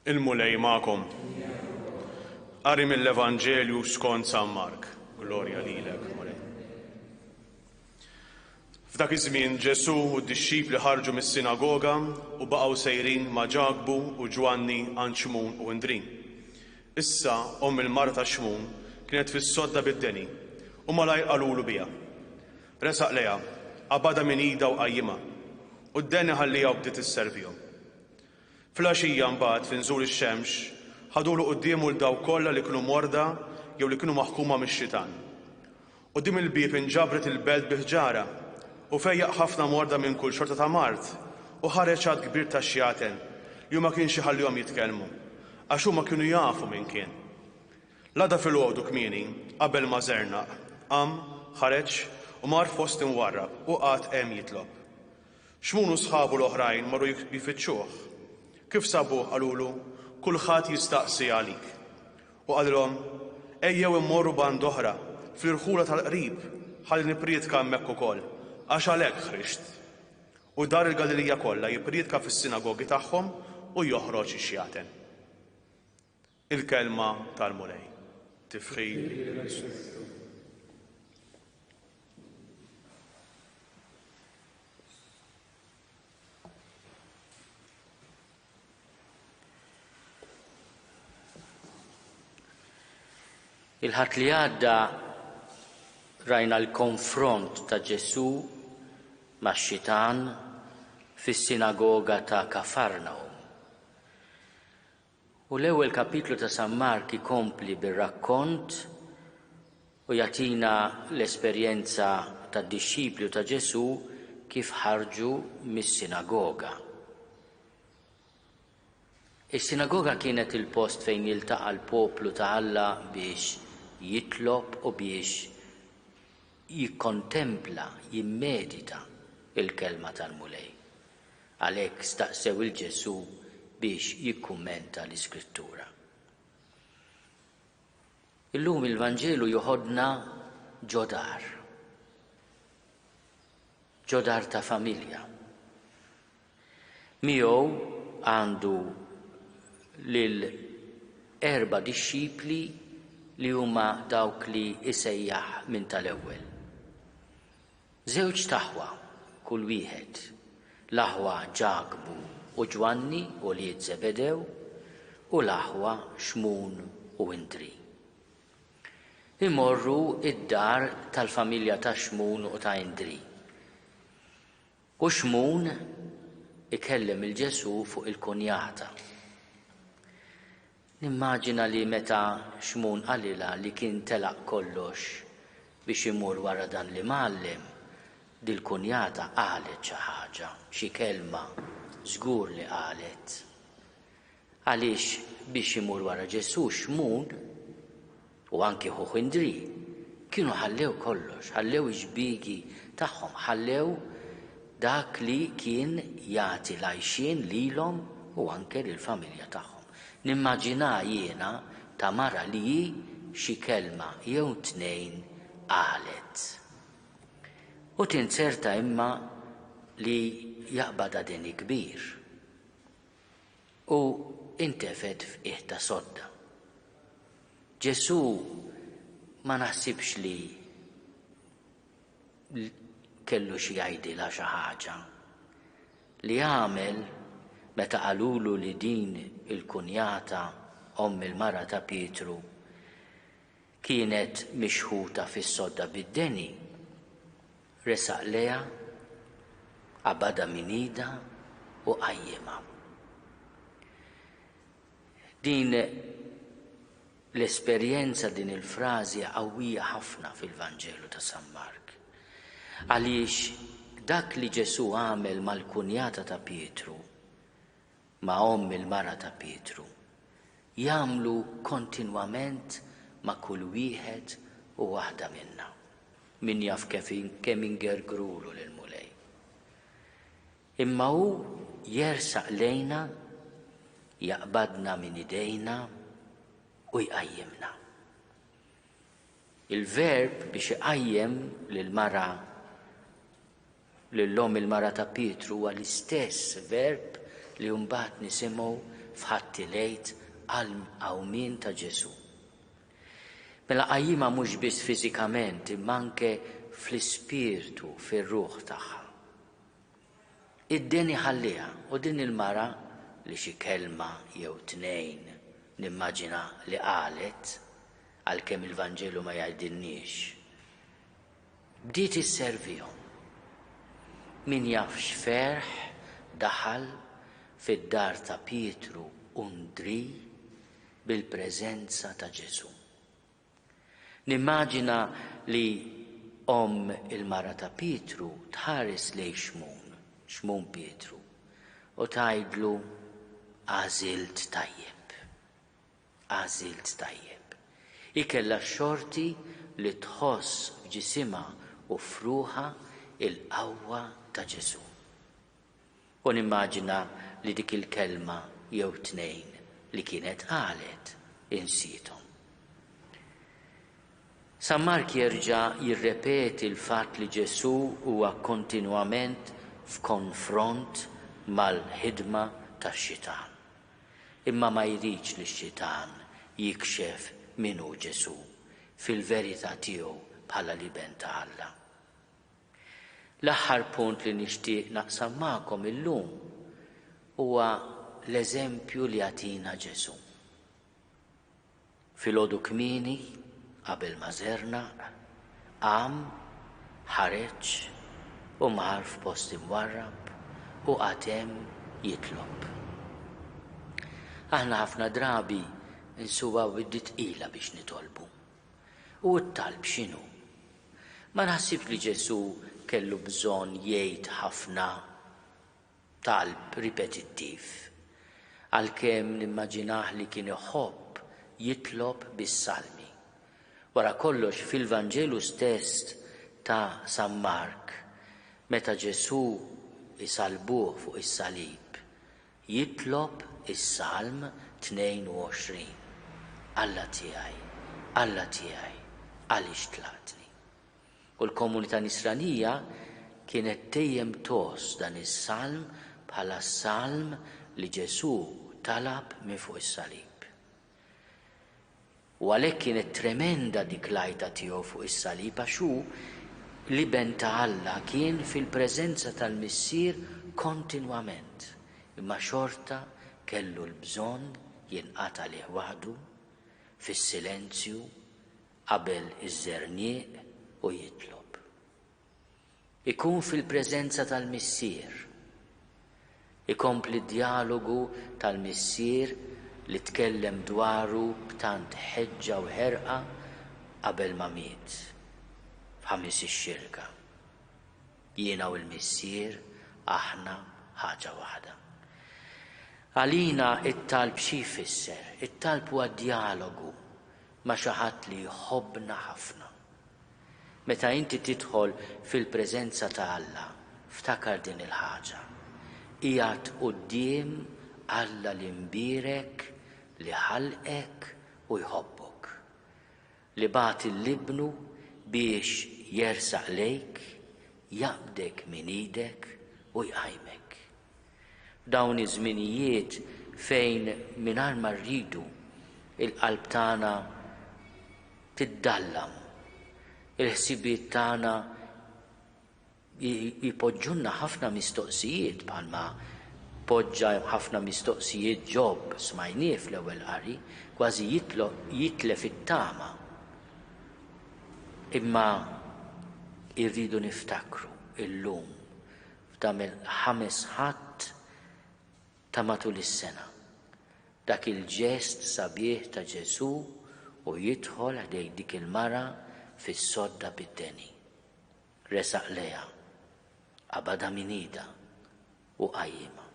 Il-Mulej magħkom. Qari mill-Evanġelju skont San Mark. Glorja lilek, Mulej. F'dak iż-żmien Ġesu u d-dixxipli ħarġu mis-sinagoga u baqgħu sejrin ma' Ġagbu u Ġwanni għand Xmun u Indrin. Issa il-mara ta' Xmun kienet fis-sodda bid-deni u malajr qalulu biha. Resaq lejha, qabada minn ida u qajjimha u d-deni ħallija u bdiet isservihom. Fl-għaxija mbagħad fi nżul ix-xemx ħadulu qudiemu l daw kollha li kienu morda jew li kienu maħkuma mix-xitan. Quddiem il-bieb inġabret il-belt bi ħġara u fejjaq ħafna morda minn kull xorta ta' mart u ħareġ għad kbir ta' xjaten li ma kienx iħallihom jitkellmu għax huma kienu jafu min kien. L-għada fil-għodu kmieni qabel ma żernaq qam ħareġ u mar fost imwarrab u qatt hemm jitlob. Xmun u sħabu l-oħrajn marru jifittxuh. Kif sabuh qalulu, kulħadd jistaqsi għalik. U qalilhom, ejjew immorru band oħra fl-irħula tal-qrib ħalli nippriedka hemmhekk ukoll, għax għalhekk ħriġt. U dar il-Galilija kollha jippriedka fis-sinagogi tagħhom u joħroġ ix-xjaten. Il-kelma tal-Mulej. Tifħir. Il-ħadd li għadda rajna l-konfront ta' Ġesu max-xitan fis-sinagoga ta' Kafarnaum. U l-ewwel kapitlu ta' San Mark ikompli bir-rakkont u jagħtina l-esperjenza tad-dixxipli ta' Ġesu kif ħarġu mis-sinagoga. Is-sinagoga kienet il-post fejn jiltaqa' l-poplu ta' Alla biex jitlob u biex jikkontempla, jimmedita il-kelma tal-Mulej. Għalhekk staqsew il-Ġesu biex jikkummenta l-Iskrittura. Illum il-Vanġelu joħodna ġodar. Ġodar ta' familja. Miegħu għandu lil 4 dixxipli li huma dawk li isejjaħ minn tal-ewwel. Żewġ taħwa kull wieħed, l-aħwa Ġagbu u Ġwanni u li Zebedew u l-aħwa Xmun u Indri. Imorru id-dar tal-familja ta' Xmun u ta' Indri. U Xmun ikellem il-Ġesu fuq il-kunjata. Nimmaġina li meta Xmun qalilha li kien telaq kollox biex imur wara dan li mgħallem, dil-kunjata qalet xi ħaġa, xi kelma żgur li qalet. Għaliex biex imur wara Ġesu Xmun u anki ħuħ Indri kienu ħallew kollox, ħallew iġbigi tagħhom, ħallew dak li kien jagħti l-għajxien lilhom u anke lill-familja tagħhom. Nimmaġina jiena ta' mara li xi kelma jew 2 qalet. U tinserta imma li jaqbad deni kbir. U intefed f'qiegħ ta' sodda. Ġesu ma naħsibx li kellu xi jgħidilha xi ħaġa. Li għamel meta qalulu li din il-kunjata il-mara ta' Pietru kienet mixħuta fis-sodda bid-deni, resaq leha, qabada minn ida u qajjimha. Din l-esperjenza din il-frażi qawwija ħafna fil-Vanġelu ta' San Mark. Għaliex dak li Ġesu għamel mal-kunjata ta' Pietru ma' il-mara ta' Pietru jagħmlu kontinwament ma' kull wieħed u waħda minna. Min jaf kemm ingergrulu lill-Mulej. Imma hu jersaq lejna, jaqbadna minn idejna u jqajjimna. Il-verb biex iqajjem lill-mara lill-om il-mara ta' Pietru huwa l-istess verb li mbagħad nisimgħu f'ħatti lejt għal-qawmien ta' Ġesu. Mela qajjima mhux biss fiżikament imma anke fl-ispirtu, fir-ruħ tagħha. Id-deni ħalliha u din il-mara li xi kelma jew tnejn nimmaġina li qalet għalkemm il-Vanġelu ma jgħidilniex. Bdiet isservihom. Min jaf x'ferħ daħal fid-dar ta' Pietru u Ndri bil-preżenza ta' Ġesu. Nimmaġina li il-mara ta' Pietru tħares lejn xmun Pietru u tgħidlu għażilt tajjeb. Għażilt tajjeb. Ikella xorti li tħoss f'ġisimha u f'ruħha il-qawwa ta' Ġesu. U nimmaġina li dik il-kelma jew tnejn li kienet qalet insietom. San Mark jerġa' jirrepeti l-fatt li Ġesu huwa kontinwament f'konfront mal-ħidma tax-Xitan. Imma ma jridx li x-Xitan jikxef min hu Ġesu fil-verità tiegħu bħala liben ta' Alla. L-aħħar punt li nixtieq naqsam magħkom illum huwa l-eżempju li għatina Ġesu. Filgħodu kmieni qabel ma żernaq, qam, ħareġ u mar f'post imwarrab u għatem jitlob. Aħna ħafna drabi insuwa widdi tqila biex nitolbu. U t-talb x'inhu? Ma naħsibx li Ġesu kellu bżonn jgħid ħafna talb ripetittiv, għalkemm nimmaġinah li kien iħobb jitlob bis-salmi. Wara kollox fil-Vanġelu stess ta' San Mark, meta Ġesu isalbuh fuq is-salib, jitlob is-Salm 22. Alla tiegħi, għaliex tlaqtni. U l-komunità Nisranija kienet dejjem tos dan is-salm bħala salm li Ġesu talab minn fuq is-salib. U għalhekk kienet tremenda dik l-għajta tiegħu fuq is-salib għax hu liben ta' Alla kien fil-preżenza tal-Missier kontinwament, imma xorta kellu l-bżonn jinqata' lih waħdu fis-silenzju qabel iż-żernieq u jitlob. Ikun fil-preżenza tal-Missier, ikompli d-dialogu tal-Missier li tkellem dwaru b'tant ħeġġa u ħerqa qabel ma miet f'ħames ix-xirka. Jiena u l-Missier aħna ħaġa waħda. Għalina it-talb xi jfisser? It-talb huwa dialogu ma' xi ħadd li jħobbna ħafna. Meta inti tidħol fil-preżenza ta' Alla, ftakar din il-ħaġa. Qiegħed quddiem Alla li mbirek, li ħalqek u jħobbok. Li bagħat il-libnu biex jersaq lejk, jaqbdek min idek u jqajmek. Dawn iż-żminijiet fejn mingħajr ma rridu il-qalb tagħna tiddallam, il-ħsibiet tagħna jipoġġulna ħafna mistoqsijiet bħalma poġġa ħafna mistoqsijiet Ġobb smajnieh fl-ewwel qari, kważi jitlef it-tama. Imma irridu niftakru illum f'dan il-5 Ħadd ta' matul is-sena. Dak il-ġest sabiħ ta' Ġesu u jidħol għadej dik il-mara fis-sodda bid-deni. Resaq leha, qabada min ida u qajjimha.